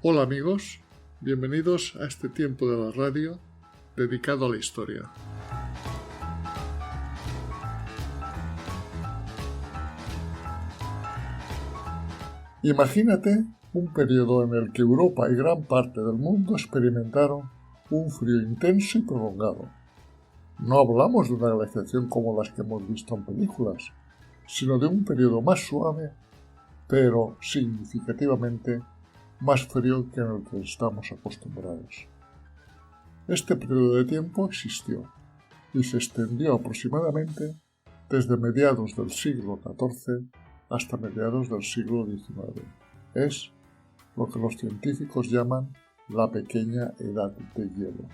Hola amigos, bienvenidos a este tiempo de la radio dedicado a la historia. Imagínate un periodo en el que Europa y gran parte del mundo experimentaron un frío intenso y prolongado. No hablamos de una glaciación como las que hemos visto en películas, sino de un periodo más suave, pero significativamente más frío que en el que estamos acostumbrados. Este periodo de tiempo existió y se extendió aproximadamente desde mediados del siglo XIV hasta mediados del siglo XIX. Es lo que los científicos llaman la pequeña edad de hielo.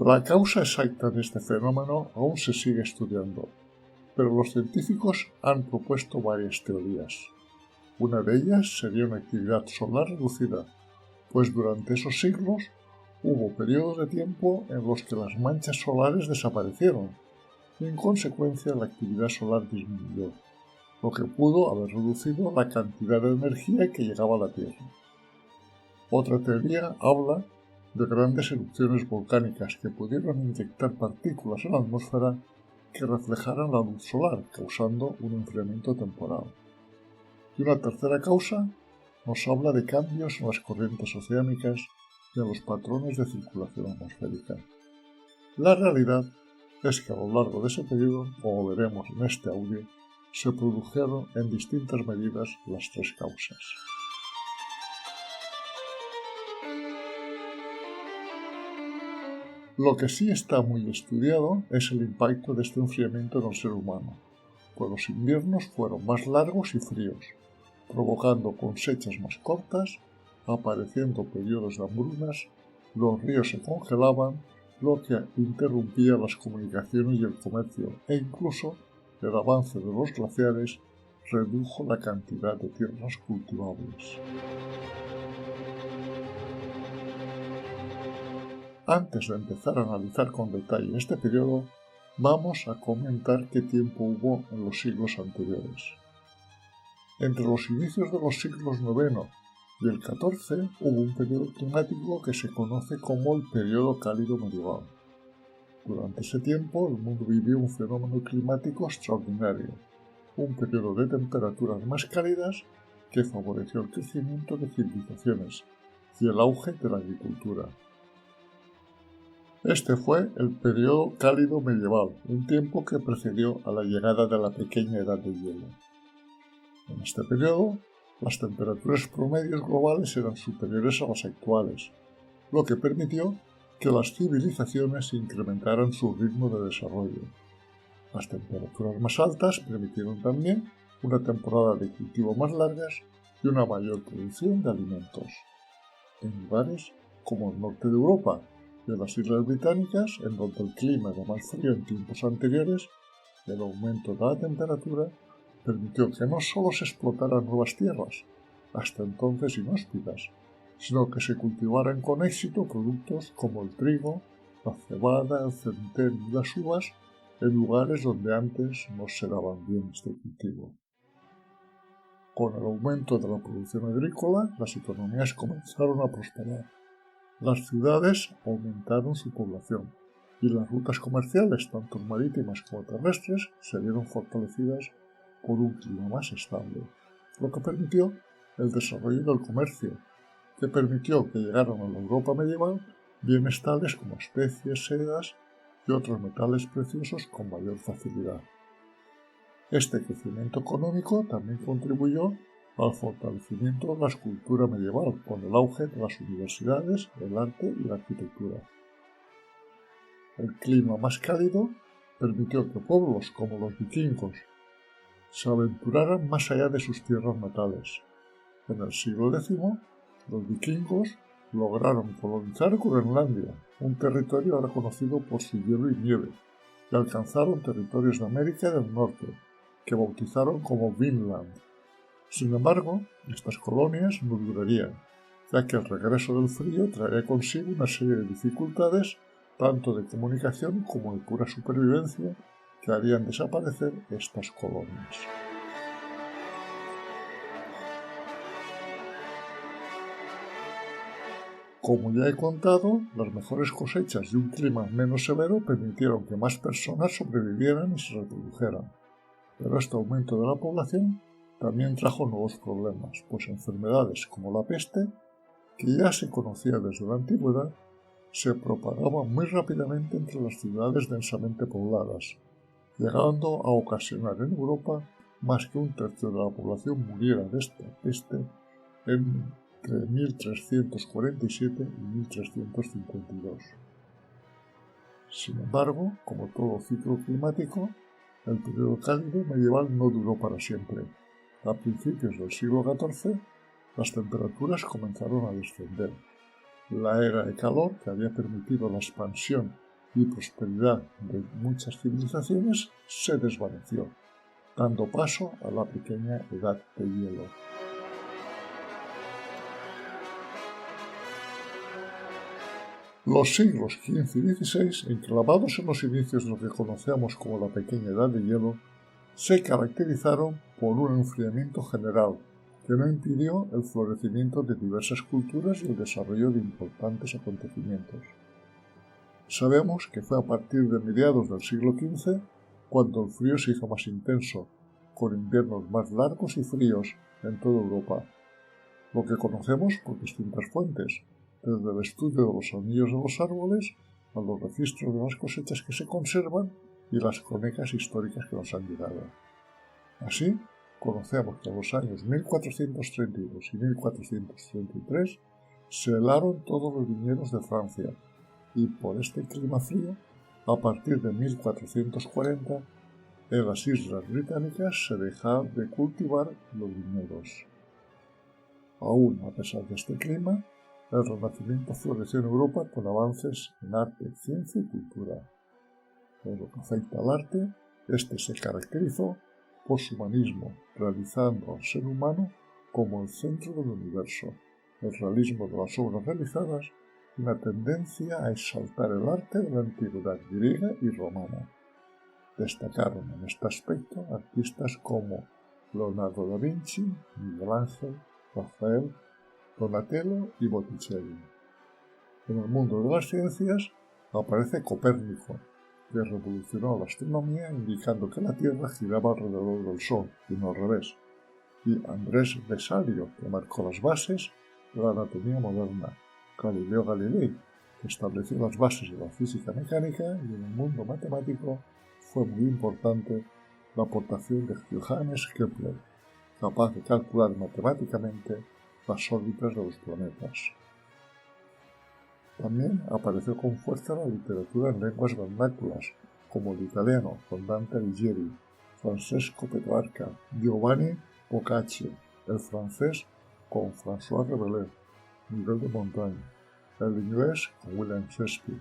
La causa exacta de este fenómeno aún se sigue estudiando, pero los científicos han propuesto varias teorías. Una de ellas sería una actividad solar reducida, pues durante esos siglos hubo periodos de tiempo en los que las manchas solares desaparecieron y en consecuencia la actividad solar disminuyó, lo que pudo haber reducido la cantidad de energía que llegaba a la Tierra. Otra teoría habla de grandes erupciones volcánicas que pudieron inyectar partículas en la atmósfera que reflejaran la luz solar, causando un enfriamiento temporal. Y una tercera causa nos habla de cambios en las corrientes oceánicas y en los patrones de circulación atmosférica. La realidad es que a lo largo de ese periodo, como veremos en este audio, se produjeron en distintas medidas las tres causas. Lo que sí está muy estudiado es el impacto de este enfriamiento en el ser humano, pues los inviernos fueron más largos y fríos, provocando cosechas más cortas, apareciendo periodos de hambrunas, los ríos se congelaban, lo que interrumpía las comunicaciones y el comercio, e incluso el avance de los glaciares redujo la cantidad de tierras cultivables. Antes de empezar a analizar con detalle este periodo, vamos a comentar qué tiempo hubo en los siglos anteriores. Entre los inicios de los siglos IX y el XIV hubo un periodo climático que se conoce como el periodo cálido medieval. Durante ese tiempo el mundo vivió un fenómeno climático extraordinario, un periodo de temperaturas más cálidas que favoreció el crecimiento de civilizaciones y el auge de la agricultura. Este fue el periodo cálido medieval, un tiempo que precedió a la llegada de la pequeña edad de hielo. En este periodo, las temperaturas promedios globales eran superiores a las actuales, lo que permitió que las civilizaciones incrementaran su ritmo de desarrollo. Las temperaturas más altas permitieron también una temporada de cultivo más largas y una mayor producción de alimentos. En lugares como el norte de Europa y en las Islas Británicas, en donde el clima era más frío en tiempos anteriores, el aumento de la temperatura permitió que no solo se explotaran nuevas tierras, hasta entonces inhóspitas, sino que se cultivaran con éxito productos como el trigo, la cebada, el centeno y las uvas en lugares donde antes no se daban bien este cultivo. Con el aumento de la producción agrícola, las economías comenzaron a prosperar. Las ciudades aumentaron su población y las rutas comerciales, tanto marítimas como terrestres, se vieron fortalecidas por un clima más estable, lo que permitió el desarrollo del comercio, que permitió que llegaran a la Europa medieval bienes tales como especies, sedas y otros metales preciosos con mayor facilidad. Este crecimiento económico también contribuyó al fortalecimiento de la escultura medieval, con el auge de las universidades, el arte y la arquitectura. El clima más cálido permitió que pueblos como los vikingos se aventuraran más allá de sus tierras natales. En el siglo X, los vikingos lograron colonizar Groenlandia, un territorio ahora conocido por su hielo y nieve, y alcanzaron territorios de América del Norte, que bautizaron como Vinland, Sin embargo, estas colonias no durarían, ya que el regreso del frío traería consigo una serie de dificultades, tanto de comunicación como de pura supervivencia, que harían desaparecer estas colonias. Como ya he contado, las mejores cosechas y un clima menos severo permitieron que más personas sobrevivieran y se reprodujeran, pero este aumento de la población también trajo nuevos problemas, pues enfermedades como la peste, que ya se conocía desde la antigüedad, se propagaban muy rápidamente entre las ciudades densamente pobladas, llegando a ocasionar en Europa más que un tercio de la población muriera de esta peste entre 1347 y 1352. Sin embargo, como todo ciclo climático, el periodo cálido medieval no duró para siempre. A principios del siglo XIV, las temperaturas comenzaron a descender. La era de calor, que había permitido la expansión y prosperidad de muchas civilizaciones, se desvaneció, dando paso a la pequeña edad de hielo. Los siglos XV y XVI, enclavados en los inicios de lo que conocemos como la pequeña edad de hielo, se caracterizaron por un enfriamiento general que no impidió el florecimiento de diversas culturas y el desarrollo de importantes acontecimientos. Sabemos que fue a partir de mediados del siglo XV cuando el frío se hizo más intenso, con inviernos más largos y fríos en toda Europa, lo que conocemos por distintas fuentes, desde el estudio de los anillos de los árboles a los registros de las cosechas que se conservan y las crónicas históricas que nos han llegado. Así, conocemos que en los años 1432 y 1433 se helaron todos los viñedos de Francia, y por este clima frío, a partir de 1440, en las islas británicas se dejaron de cultivar los viñedos. Aún a pesar de este clima, el Renacimiento floreció en Europa con avances en arte, ciencia y cultura. En lo que afecta al arte, este se caracterizó por su humanismo, realizando al ser humano como el centro del universo, el realismo de las obras realizadas y una tendencia a exaltar el arte de la antigüedad griega y romana. Destacaron en este aspecto artistas como Leonardo da Vinci, Miguel Ángel, Rafael, Donatello y Botticelli. En el mundo de las ciencias aparece Copérnico, que revolucionó la astronomía indicando que la Tierra giraba alrededor del Sol y no al revés, y Andrés Vesalio, que marcó las bases de la anatomía moderna, Galileo Galilei, que estableció las bases de la física mecánica, y en el mundo matemático fue muy importante la aportación de Johannes Kepler, capaz de calcular matemáticamente las órbitas de los planetas. También apareció con fuerza la literatura en lenguas vernáculas, como el italiano con Dante Alighieri, Francesco Petrarca, Giovanni Boccaccio, el francés con François Rabelais, Miguel de Montaigne, el inglés con William Shakespeare,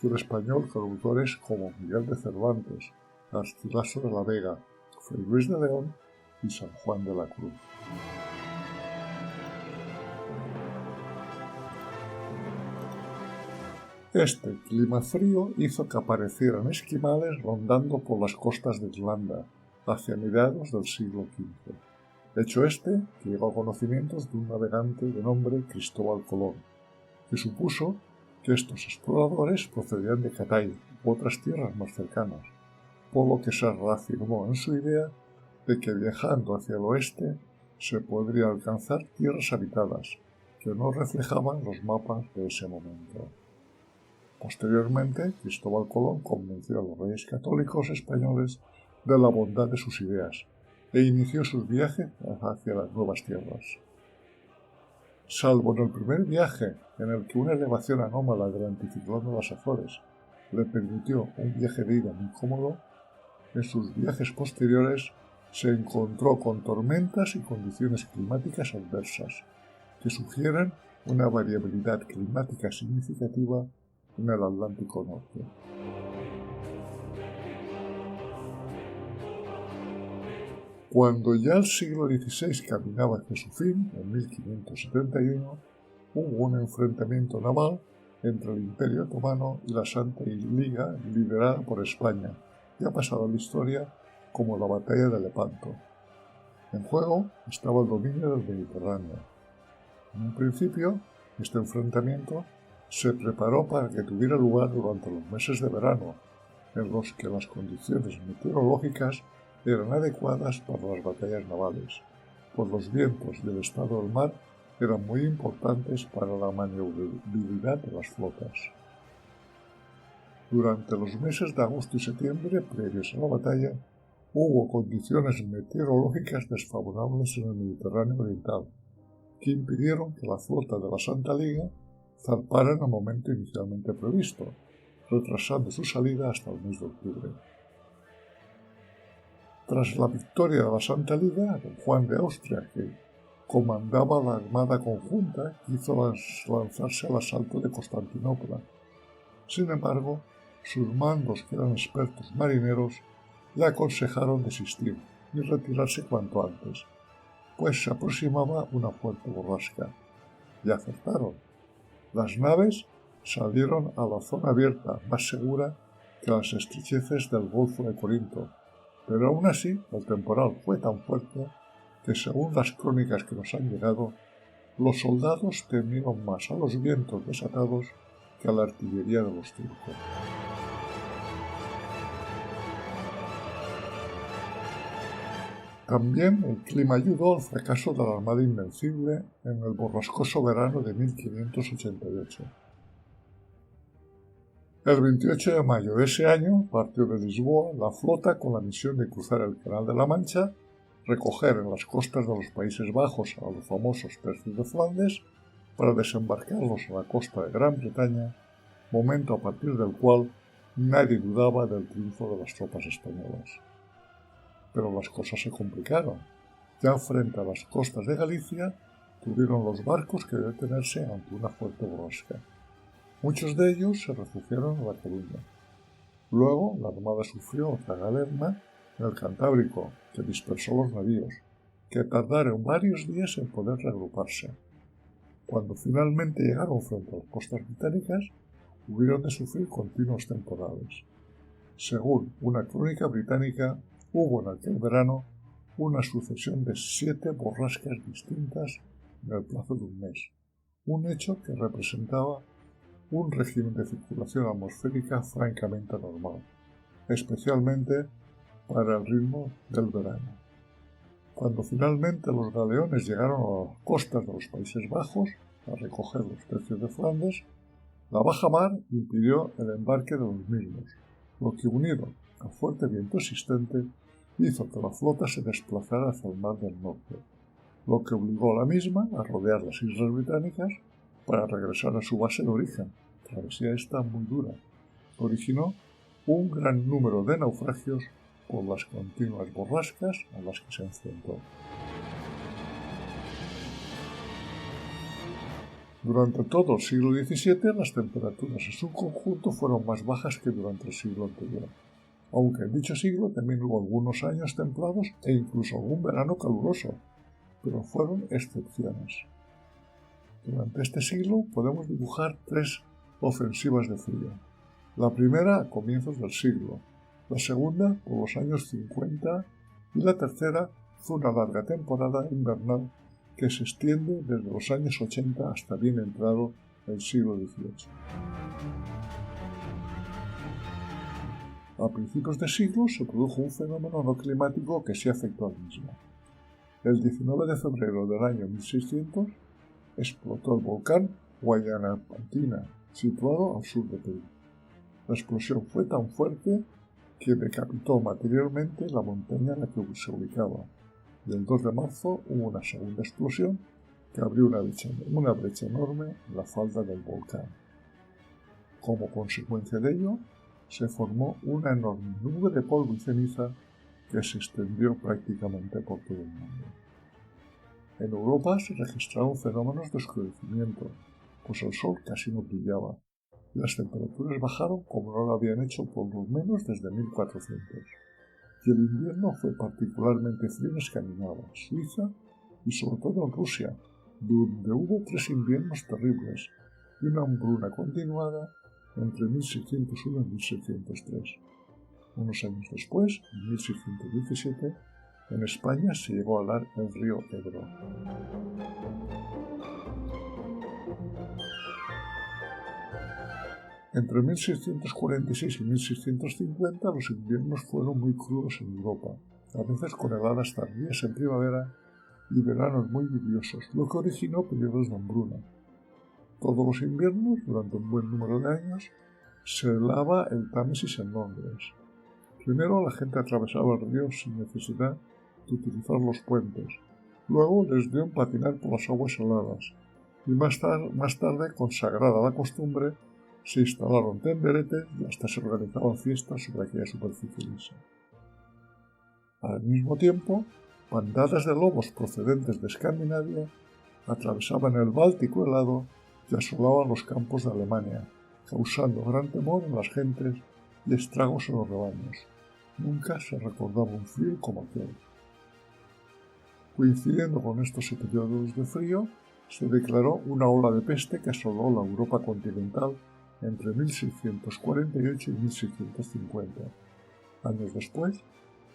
y el español con autores como Miguel de Cervantes, Garcilaso de la Vega, Fray Luis de León y San Juan de la Cruz. Este clima frío hizo que aparecieran esquimales rondando por las costas de Irlanda hacia mediados del siglo XV. Hecho este que llegó a conocimientos de un navegante de nombre Cristóbal Colón, que supuso que estos exploradores procedían de Catay u otras tierras más cercanas, por lo que se reafirmó en su idea de que viajando hacia el oeste se podría alcanzar tierras habitadas, que no reflejaban los mapas de ese momento. Posteriormente, Cristóbal Colón convenció a los reyes católicos españoles de la bondad de sus ideas e inició sus viajes hacia las nuevas tierras. Salvo en el primer viaje, en el que una elevación anómala del anticiclón de las Azores le permitió un viaje de ida muy cómodo, en sus viajes posteriores se encontró con tormentas y condiciones climáticas adversas, que sugieren una variabilidad climática significativa en el Atlántico Norte. Cuando ya el siglo XVI caminaba hacia su fin, en 1571, hubo un enfrentamiento naval entre el Imperio Otomano y la Santa Liga liderada por España, que ha pasado a la historia como la Batalla de Lepanto. En juego estaba el dominio del Mediterráneo. En un principio, este enfrentamiento se preparó para que tuviera lugar durante los meses de verano, en los que las condiciones meteorológicas eran adecuadas para las batallas navales, pues los vientos y el estado del mar eran muy importantes para la maniobrabilidad de las flotas. Durante los meses de agosto y septiembre, previos a la batalla, hubo condiciones meteorológicas desfavorables en el Mediterráneo oriental, que impidieron que la flota de la Santa Liga zarpara en el momento inicialmente previsto, retrasando su salida hasta el mes de octubre. Tras la victoria de la Santa Liga, don Juan de Austria, que comandaba la Armada Conjunta, quiso lanzarse al asalto de Constantinopla. Sin embargo, sus mandos, que eran expertos marineros, le aconsejaron desistir y retirarse cuanto antes, pues se aproximaba una fuerte borrasca. Y acertaron. Las naves salieron a la zona abierta, más segura que las estrecheces del Golfo de Corinto, pero aún así el temporal fue tan fuerte que, según las crónicas que nos han llegado, los soldados temieron más a los vientos desatados que a la artillería de los turcos. También el clima ayudó al fracaso de la Armada Invencible en el borrascoso verano de 1588. El 28 de mayo de ese año partió de Lisboa la flota con la misión de cruzar el Canal de la Mancha, recoger en las costas de los Países Bajos a los famosos tercios de Flandes para desembarcarlos a la costa de Gran Bretaña, momento a partir del cual nadie dudaba del triunfo de las tropas españolas. Pero las cosas se complicaron. Ya frente a las costas de Galicia tuvieron los barcos que detenerse ante una fuerte borrasca. Muchos de ellos se refugiaron en La Coruña. Luego la Armada sufrió otra galerna en el Cantábrico, que dispersó los navíos, que tardaron varios días en poder reagruparse. Cuando finalmente llegaron frente a las costas británicas, hubieron de sufrir continuos temporales. Según una crónica británica, hubo en aquel verano una sucesión de 7 borrascas distintas en el plazo de un mes, un hecho que representaba un régimen de circulación atmosférica francamente normal, especialmente para el ritmo del verano. Cuando finalmente los galeones llegaron a las costas de los Países Bajos a recoger los tercios de Flandes, la baja mar impidió el embarque de los mismos, lo que, unido al fuerte viento existente, hizo que la flota se desplazara hacia el mar del norte, lo que obligó a la misma a rodear las islas británicas para regresar a su base de origen. Travesía esta muy dura, que originó un gran número de naufragios por las continuas borrascas a las que se enfrentó. Durante todo el siglo XVII, las temperaturas en su conjunto fueron más bajas que durante el siglo anterior, aunque en dicho siglo también hubo algunos años templados e incluso algún verano caluroso, pero fueron excepciones. Durante este siglo podemos dibujar 3 ofensivas de frío. La primera a comienzos del siglo, la segunda por los años 50 y la tercera fue una larga temporada invernal que se extiende desde los años 80 hasta bien entrado el siglo XVIII. A principios de siglo se produjo un fenómeno no climático que sí afectó al mismo. El 19 de febrero del año 1600 explotó el volcán Huaynaputina, situado al sur de Perú. La explosión fue tan fuerte que decapitó materialmente la montaña en la que se ubicaba, y el 2 de marzo hubo una segunda explosión que abrió una brecha enorme en la falda del volcán. Como consecuencia de ello, se formó una enorme nube de polvo y ceniza que se extendió prácticamente por todo el mundo. En Europa se registraron fenómenos de oscurecimiento, pues el sol casi no brillaba, y las temperaturas bajaron como no lo habían hecho por lo menos desde 1400. y el invierno fue particularmente frío en Escandinavia, Suiza y sobre todo en Rusia, donde hubo 3 inviernos terribles y una hambruna continuada entre 1601 y 1603. Unos años después, en 1617, en España se llegó a hablar el río Ebro. Entre 1646 y 1650 los inviernos fueron muy crudos en Europa, a veces con heladas tardías en primavera y veranos muy lluviosos, lo que originó periodos de hambruna. Todos los inviernos, durante un buen número de años, se helaba el Támesis en Londres. Primero la gente atravesaba el río sin necesidad de utilizar los puentes. Luego les dio en patinar por las aguas heladas. Y más tarde, consagrada la costumbre, se instalaron tenderetes y hasta se organizaban fiestas sobre aquella superficie lisa. Al mismo tiempo, bandadas de lobos procedentes de Escandinavia atravesaban el Báltico helado y asolaban los campos de Alemania, causando gran temor en las gentes y estragos en los rebaños. Nunca se recordaba un frío como aquel. Coincidiendo con estos episodios de frío, se declaró una ola de peste que asoló la Europa continental entre 1648 y 1650. Años después,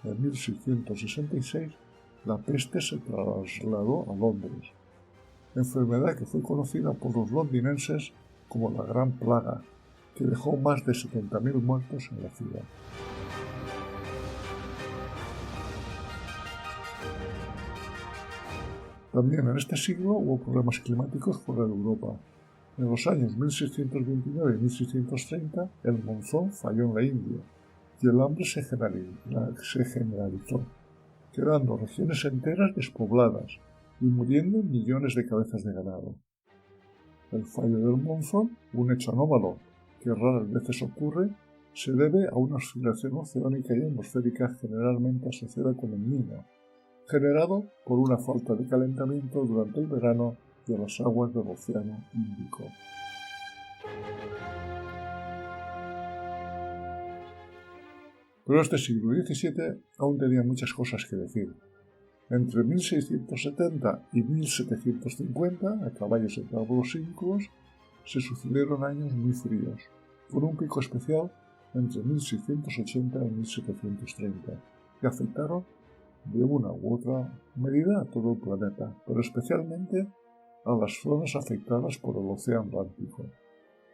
en 1666, la peste se trasladó a Londres, enfermedad que fue conocida por los londinenses como la Gran Plaga, que dejó más de 70.000 muertos en la ciudad. También en este siglo hubo problemas climáticos fuera de Europa. En los años 1629 y 1630 el monzón falló en la India y el hambre se generalizó, quedando regiones enteras despobladas y muriendo millones de cabezas de ganado. El fallo del monzón, un hecho anómalo que raras veces ocurre, se debe a una oscilación oceánica y atmosférica generalmente asociada con el Niño, generado por una falta de calentamiento durante el verano de las aguas del Océano Índico. Pero este siglo XVII aún tenía muchas cosas que decir. Entre 1670 y 1750, a caballos de todos los siglos, se sucedieron años muy fríos, con un pico especial entre 1680 y 1730, que afectaron de una u otra medida a todo el planeta, pero especialmente a las zonas afectadas por el Océano Atlántico,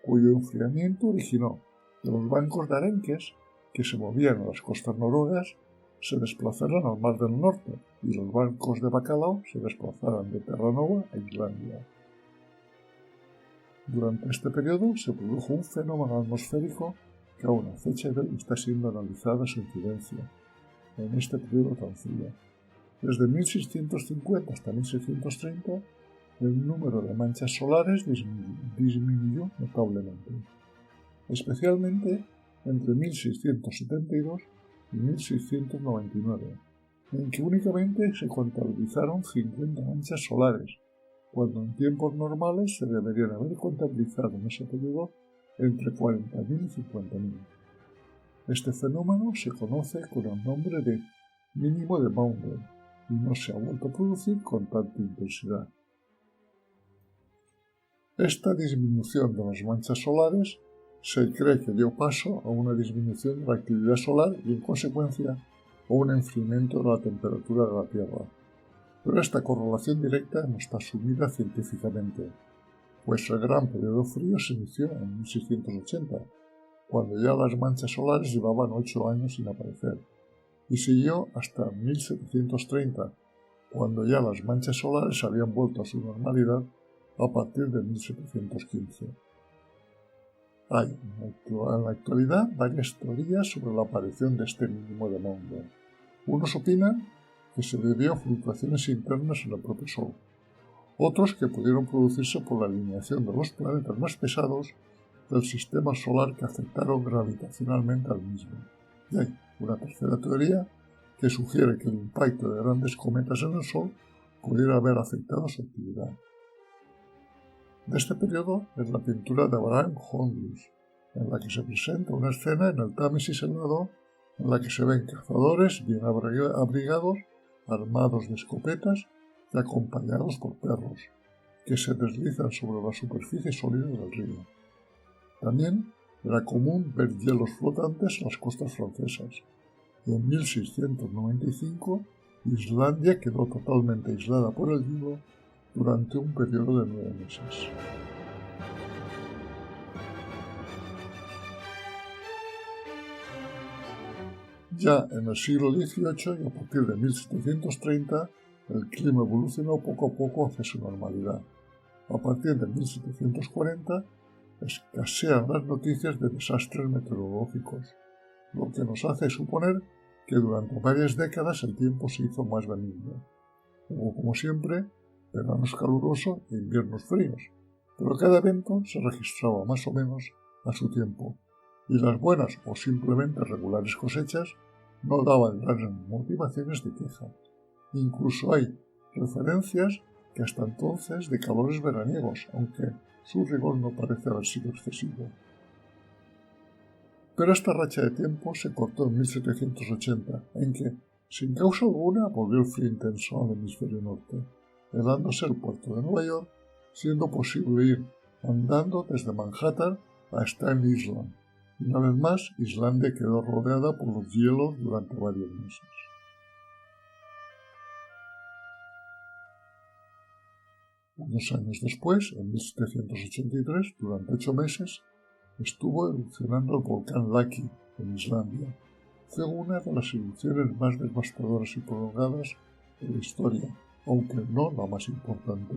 cuyo enfriamiento originó que los bancos de arenques que se movían a las costas noruegas se desplazaran al Mar del Norte y los bancos de bacalao se desplazaran de Terranova a Islandia. Durante este periodo se produjo un fenómeno atmosférico que aún a fecha de hoy está siendo analizada su incidencia en este periodo tan frío. Desde 1650 hasta 1630, el número de manchas solares disminuyó notablemente, especialmente entre 1672 y 1699, en que únicamente se contabilizaron 50 manchas solares, cuando en tiempos normales se deberían haber contabilizado en ese periodo entre 40.000 y 50.000. Este fenómeno se conoce con el nombre de mínimo de Maunder y no se ha vuelto a producir con tanta intensidad. Esta disminución de las manchas solares se cree que dio paso a una disminución de la actividad solar y, en consecuencia, a un enfriamiento de la temperatura de la Tierra. Pero esta correlación directa no está asumida científicamente, pues el gran periodo frío se inició en 1680, cuando ya las manchas solares llevaban 8 años sin aparecer, y siguió hasta 1730, cuando ya las manchas solares habían vuelto a su normalidad a partir de 1715. Hay en la actualidad varias teorías sobre la aparición de este mínimo de Maunder. Unos opinan que se debió a fluctuaciones internas en el propio Sol, otros que pudieron producirse por la alineación de los planetas más pesados del sistema solar que afectaron gravitacionalmente al mismo. Y hay una tercera teoría que sugiere que el impacto de grandes cometas en el Sol pudiera haber afectado su actividad. De este periodo es la pintura de Abraham Hondius, en la que se presenta una escena en el Támesis helado en la que se ven cazadores bien abrigados, armados de escopetas y acompañados por perros, que se deslizan sobre la superficie sólida del río. También era común ver hielos flotantes en las costas francesas, y en 1695 Islandia quedó totalmente aislada por el hielo durante un periodo de 9 meses. Ya en el siglo XVIII y a partir de 1730, el clima evolucionó poco a poco hacia su normalidad. A partir de 1740, escasean las noticias de desastres meteorológicos, lo que nos hace suponer que durante varias décadas el tiempo se hizo más benigno. Hubo, como siempre, veranos calurosos e inviernos fríos, pero cada evento se registraba más o menos a su tiempo, y las buenas o simplemente regulares cosechas no daban grandes motivaciones de queja. Incluso hay referencias que hasta entonces de calores veraniegos, aunque su rigor no parece haber sido excesivo. Pero esta racha de tiempo se cortó en 1780, en que, sin causa alguna, volvió el frío intenso al hemisferio norte, helándose el puerto de Nueva York, siendo posible ir andando desde Manhattan a Staten Island. Y una vez más, Islandia quedó rodeada por los hielos durante varios meses. Unos años después, en 1783, durante 8 meses, estuvo erupcionando el volcán Laki, en Islandia. Fue una de las erupciones más devastadoras y prolongadas de la historia, aunque no la más importante.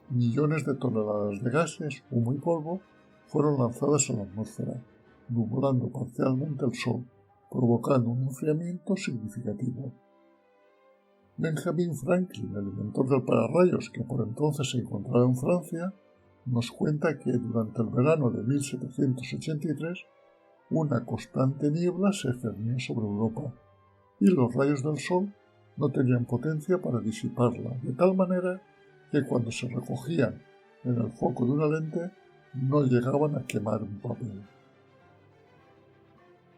Millones de toneladas de gases, humo y polvo fueron lanzadas a la atmósfera, nublando parcialmente el sol, provocando un enfriamiento significativo. Benjamin Franklin, el inventor del pararrayos, que por entonces se encontraba en Francia, nos cuenta que durante el verano de 1783 una constante niebla se cernió sobre Europa y los rayos del sol no tenían potencia para disiparla, de tal manera que cuando se recogían en el foco de una lente no llegaban a quemar un papel.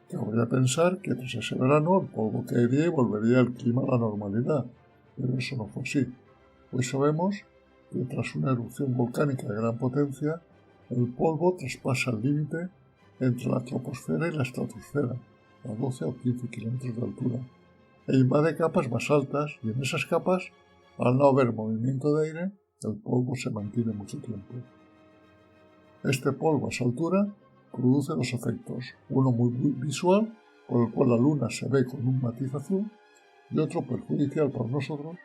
Cabría pensar que tras ese verano el polvo caería y volvería el clima a la normalidad, pero eso no fue así. Hoy sabemos que tras una erupción volcánica de gran potencia, el polvo traspasa el límite entre la troposfera y la estratosfera, a 12 o 15 kilómetros de altura, e invade capas más altas, y en esas capas, al no haber movimiento de aire, el polvo se mantiene mucho tiempo. Este polvo a esa altura produce dos efectos, uno muy visual, por el cual la luna se ve con un matiz azul, y otro perjudicial para nosotros,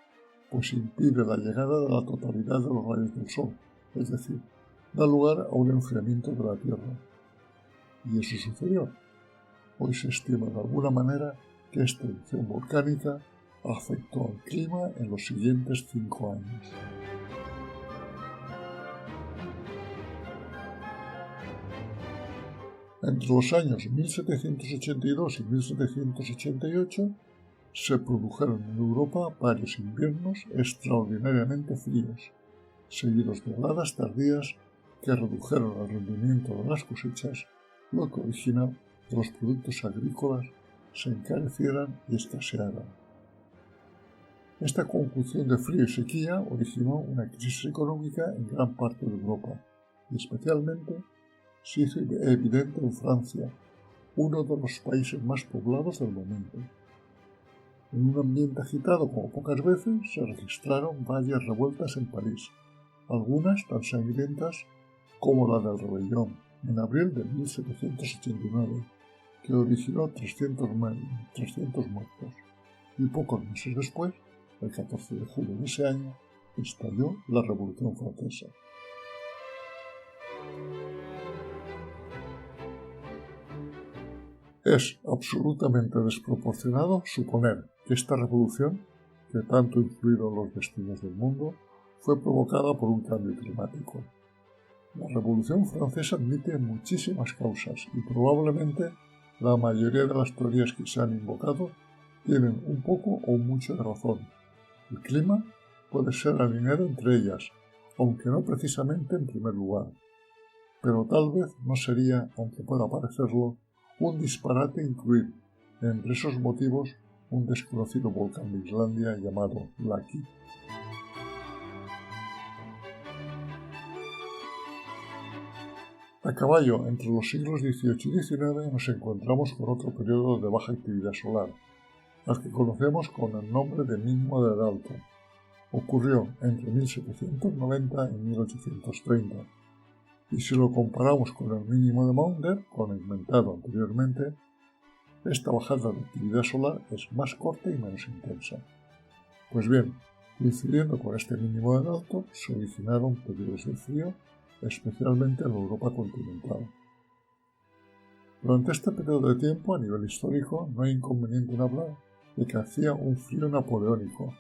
pues impide la llegada de la totalidad de los rayos del sol, es decir, da lugar a un enfriamiento de la Tierra. Y eso sucedió. Hoy se estima de alguna manera que esta erupción volcánica afectó al clima en los siguientes 5 años. Entre los años 1782 y 1788 se produjeron en Europa varios inviernos extraordinariamente fríos, seguidos de heladas tardías que redujeron el rendimiento de las cosechas, lo que originó que los productos agrícolas se encarecieran y escasearan. Esta conjunción de frío y sequía originó una crisis económica en gran parte de Europa, y especialmente se hizo evidente en Francia, uno de los países más poblados del momento. En un ambiente agitado como pocas veces se registraron varias revueltas en París, algunas tan sangrientas como la del Rebelión, en abril de 1789, que originó 300 muertos, y pocos meses después, el 14 de julio de ese año, estalló la Revolución Francesa. Es absolutamente desproporcionado suponer que esta revolución, que tanto influyeron los destinos del mundo, fue provocada por un cambio climático. La Revolución Francesa admite muchísimas causas y probablemente la mayoría de las teorías que se han invocado tienen un poco o mucho de razón. El clima puede ser alineado entre ellas, aunque no precisamente en primer lugar, pero tal vez no sería, aunque pueda parecerlo, un disparate incluir entre esos motivos un desconocido volcán de Islandia llamado Laki. A caballo entre los siglos XVIII y XIX nos encontramos con otro periodo de baja actividad solar, al que conocemos con el nombre de mínimo de Dalton. Ocurrió entre 1790 y 1830, y si lo comparamos con el mínimo de Maunder, comentado anteriormente, esta bajada de actividad solar es más corta y menos intensa. Pues bien, coincidiendo con este mínimo de Dalton, se originaron periodos de frío, especialmente en la Europa continental. Durante este periodo de tiempo, a nivel histórico, no hay inconveniente en hablar de que hacía un frío napoleónico.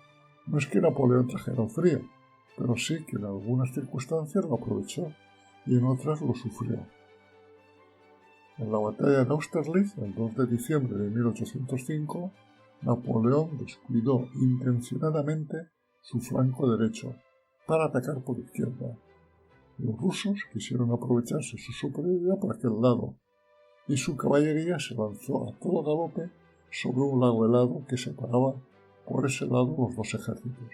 No es que Napoleón trajera el frío, pero sí que en algunas circunstancias lo aprovechó y en otras lo sufrió. En la batalla de Austerlitz, el 2 de diciembre de 1805, Napoleón descuidó intencionadamente su flanco derecho para atacar por izquierda. Los rusos quisieron aprovecharse su superioridad por aquel lado, y su caballería se lanzó a todo galope sobre un lago helado que separaba por ese lado los dos ejércitos.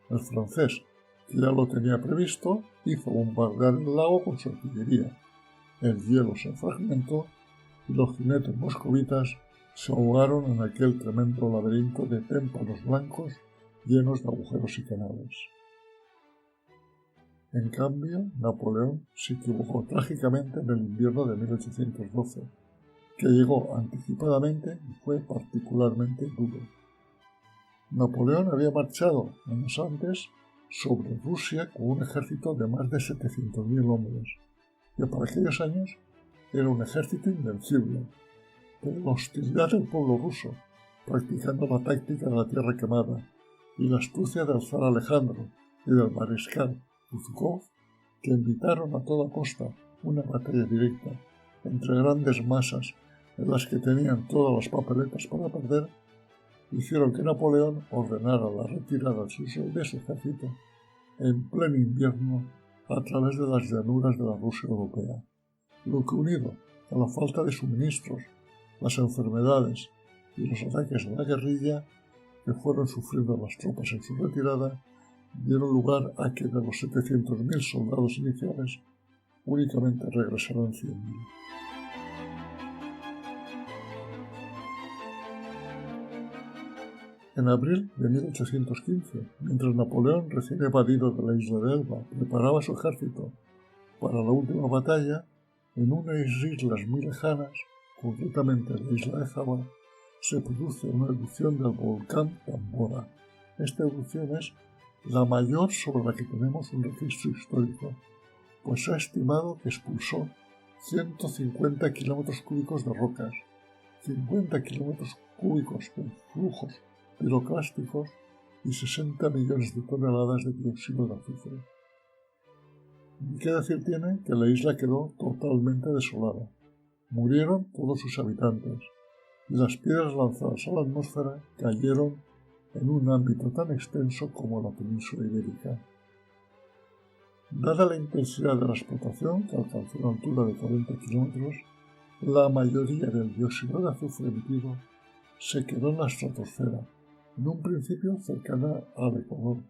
El francés, que ya lo tenía previsto, hizo bombardear el lago con su artillería. El hielo se fragmentó y los jinetes moscovitas se ahogaron en aquel tremendo laberinto de témpanos blancos llenos de agujeros y canales. En cambio, Napoleón se equivocó trágicamente en el invierno de 1812, que llegó anticipadamente y fue particularmente duro. Napoleón había marchado años antes sobre Rusia con un ejército de más de 700.000 hombres, que para aquellos años era un ejército invencible, pero la hostilidad del pueblo ruso, practicando la táctica de la tierra quemada, y la astucia del zar Alejandro y del mariscal Kutuzov, que evitaron a toda costa una batalla directa entre grandes masas en las que tenían todas las papeletas para perder, hicieron que Napoleón ordenara la retirada de su ejército en pleno invierno a través de las llanuras de la Rusia europea, lo que, unido a la falta de suministros, las enfermedades y los ataques de la guerrilla que fueron sufriendo las tropas en su retirada, dieron lugar a que de los 700.000 soldados iniciales únicamente regresaron 100.000. En abril de 1815, mientras Napoleón, recién evadido de la isla de Elba, preparaba su ejército para la última batalla, en unas islas muy lejanas, concretamente en la isla de Java, se produce una erupción del volcán Tambora. Esta erupción es la mayor sobre la que tenemos un registro histórico, pues se ha estimado que expulsó 150 kilómetros cúbicos de rocas, 50 kilómetros cúbicos de flujos piroclásticos y 60 millones de toneladas de dióxido de azufre. Y qué decir tiene que la isla quedó totalmente desolada. Murieron todos sus habitantes y las piedras lanzadas a la atmósfera cayeron en un ámbito tan extenso como la península ibérica. Dada la intensidad de la explotación, que alcanzó una altura de 40 kilómetros, la mayoría del dióxido de azufre emitido se quedó en la estratosfera, en un principio cercana al Ecuador,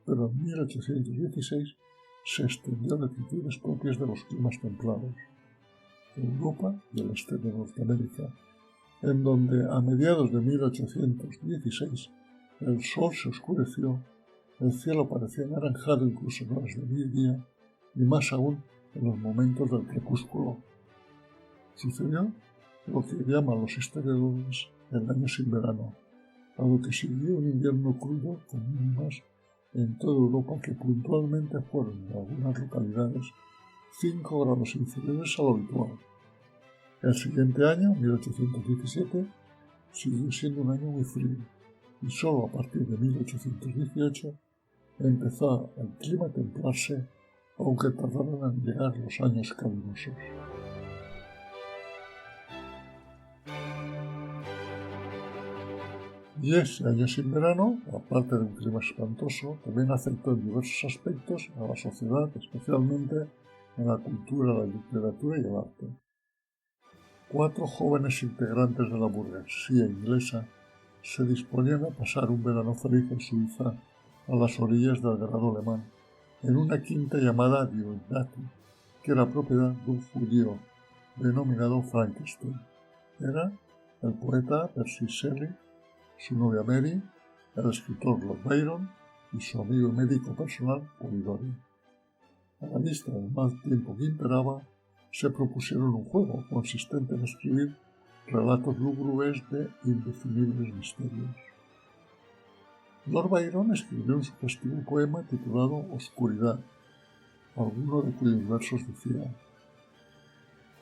pero en 1816 se extendió a latitudes propias de los climas templados, Europa y el este de Norteamérica, en donde a mediados de 1816 el sol se oscureció, el cielo parecía anaranjado incluso en horas de mediodía y más aún en los momentos del crepúsculo. Sucedió lo que llaman los historiadores el año sin verano, a lo que siguió un invierno crudo con mínimas en toda Europa que puntualmente fueron en algunas localidades 5 grados inferiores a lo habitual. El siguiente año, 1817, siguió siendo un año muy frío y solo a partir de 1818 empezó el clima a templarse, aunque tardaron en llegar los años calurosos. Y ese año sin verano, aparte de un clima espantoso, también afectó en diversos aspectos a la sociedad, especialmente en la cultura, la literatura y el arte. 4 jóvenes integrantes de la burguesía inglesa se disponían a pasar un verano feliz en Suiza, a las orillas del Grado Alemán, en una quinta llamada Dionyati, que era propiedad de un judío denominado Frankenstein. Era el poeta Percy Shelley, su novia Mary, el escritor Lord Byron y su amigo y médico personal Polidori. A la vista del mal tiempo que imperaba, se propusieron un juego consistente en escribir relatos lúgubres de indefinibles misterios. Lord Byron escribió un sugestivo poema titulado Oscuridad, alguno de cuyos versos decía: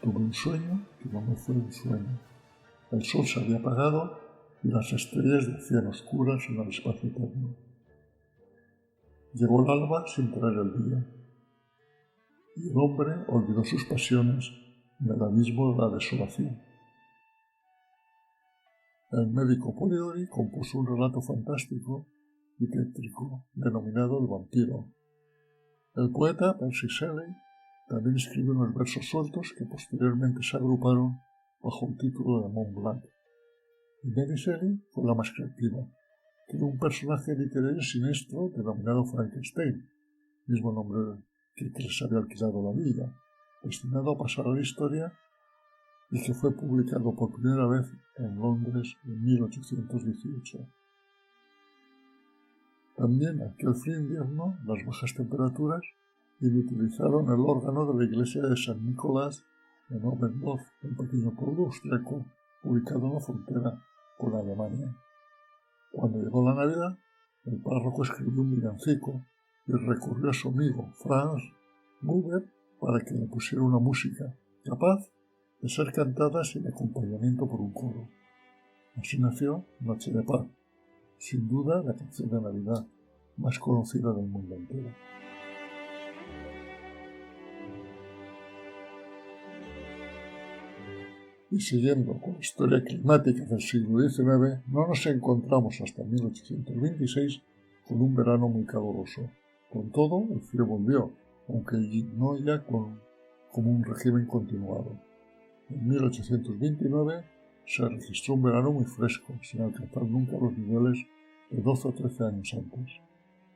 tuve un sueño que no me fue un sueño. El sol se había apagado y las estrellas yacían oscuras en el espacio eterno. Llegó el alba sin traer el día, y el hombre olvidó sus pasiones en el abismo de la desolación. El médico Polidori compuso un relato fantástico y tétrico denominado El vampiro. El poeta Percy Shelley también escribió unos versos sueltos que posteriormente se agruparon bajo el título de Mont Blanc. Y Mary Shelley fue la más creativa, creó un personaje literario siniestro denominado Frankenstein, mismo nombre que les había alquilado la villa, destinado a pasar a la historia y que fue publicado por primera vez en Londres en 1818. También aquel frío invierno, las bajas temperaturas inutilizaron el órgano de la iglesia de San Nicolás en Oberndorf, un pequeño pueblo austriaco ubicado en la frontera con Alemania. Cuando llegó la Navidad, el párroco escribió un villancico y recurrió a su amigo Franz Gruber para que le pusiera una música capaz de ser cantada sin acompañamiento por un coro. Así nació Noche de Paz, sin duda la canción de Navidad más conocida del mundo entero. Y siguiendo con la historia climática del siglo XIX, no nos encontramos hasta 1826 con un verano muy caluroso. Con todo, el frío volvió, aunque no ya como un régimen continuado. En 1829 se registró un verano muy fresco, sin alcanzar nunca los niveles de 12 o 13 años antes.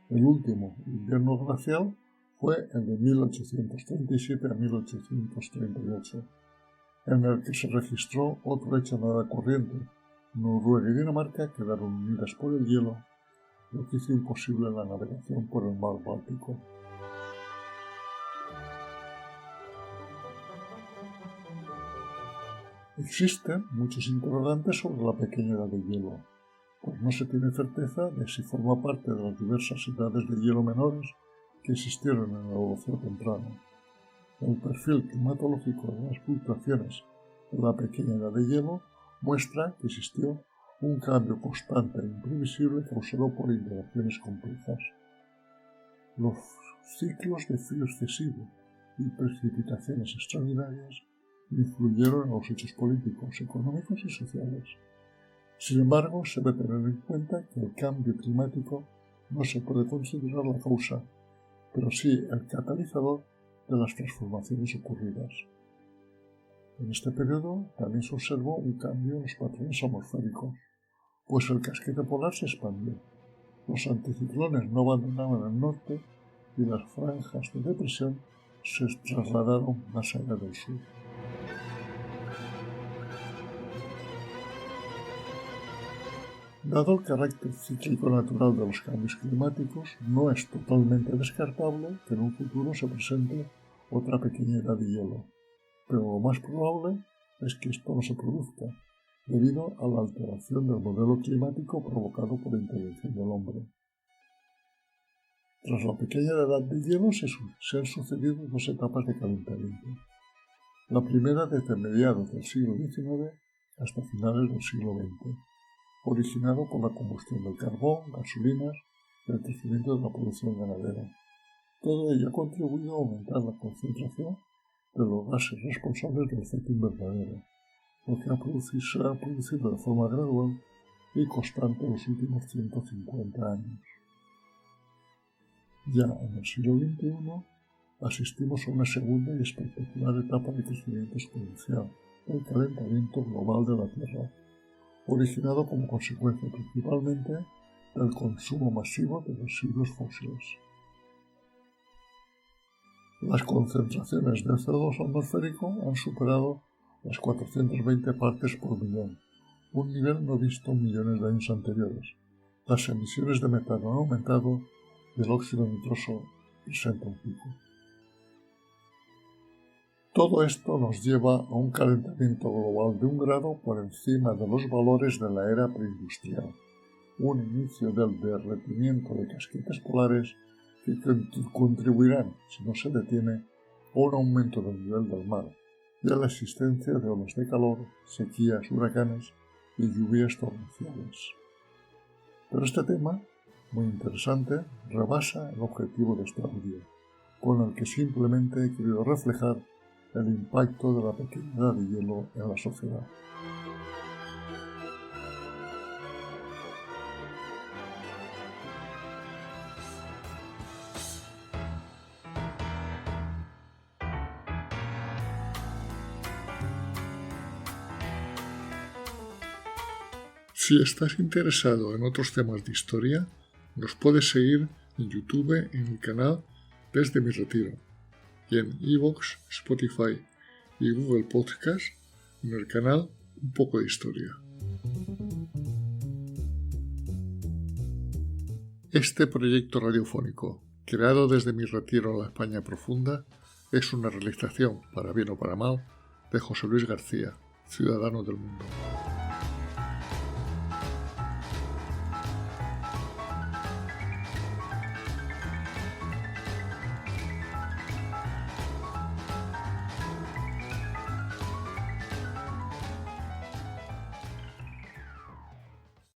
El último invierno glacial fue el de 1837 a 1838, en el que se registró otro hecho nada corriente. Noruega y Dinamarca quedaron unidas por el hielo, lo que hizo imposible la navegación por el mar Báltico. Existen muchos interrogantes sobre la pequeña edad de hielo, pues no se tiene certeza de si forma parte de las diversas edades de hielo menores que existieron en el Holoceno temprano. El perfil climatológico de las fluctuaciones de la pequeña edad de hielo muestra que existió un cambio constante e imprevisible causado por interacciones complejas. Los ciclos de frío excesivo y precipitaciones extraordinarias influyeron en los hechos políticos, económicos y sociales. Sin embargo, se debe tener en cuenta que el cambio climático no se puede considerar la causa, pero sí el catalizador de las transformaciones ocurridas. En este periodo también se observó un cambio en los patrones atmosféricos, pues el casquete polar se expandió, los anticiclones no abandonaban el norte y las franjas de depresión se trasladaron más allá del sur. Dado el carácter cíclico natural de los cambios climáticos, no es totalmente descartable que en un futuro se presente otra pequeña edad de hielo, pero lo más probable es que esto no se produzca, debido a la alteración del modelo climático provocado por la intervención del hombre. Tras la pequeña edad de hielo se han sucedido dos etapas de calentamiento. La primera desde mediados del siglo XIX hasta finales del siglo XX, originado por la combustión del carbón, gasolinas y el crecimiento de la producción ganadera. Todo ello ha contribuido a aumentar la concentración de los gases responsables del efecto invernadero, lo que se ha producido de forma gradual y constante en los últimos 150 años. Ya en el siglo XXI asistimos a una segunda y espectacular etapa de crecimiento exponencial, del calentamiento global de la Tierra, originado como consecuencia principalmente del consumo masivo de residuos fósiles. Las concentraciones de CO2 atmosférico han superado las 420 partes por millón, un nivel no visto en millones de años anteriores. Las emisiones de metano han aumentado y el óxido nitroso presenta un pico. Todo esto nos lleva a un calentamiento global de 1 grado por encima de los valores de la era preindustrial, un inicio del derretimiento de casquetes polares que contribuirán, si no se detiene, a un aumento del nivel del mar y a la existencia de olas de calor, sequías, huracanes y lluvias torrenciales. Pero este tema, muy interesante, rebasa el objetivo de este audio, con el que simplemente he querido reflejar el impacto de la pequeña edad de hielo en la sociedad. Si estás interesado en otros temas de historia, nos puedes seguir en YouTube en el canal Desde mi Retiro y en iVoox, Spotify y Google Podcast en el canal Un poco de Historia. Este proyecto radiofónico, creado desde mi retiro en la España profunda, es una realización, para bien o para mal, de José Luis García, ciudadano del mundo.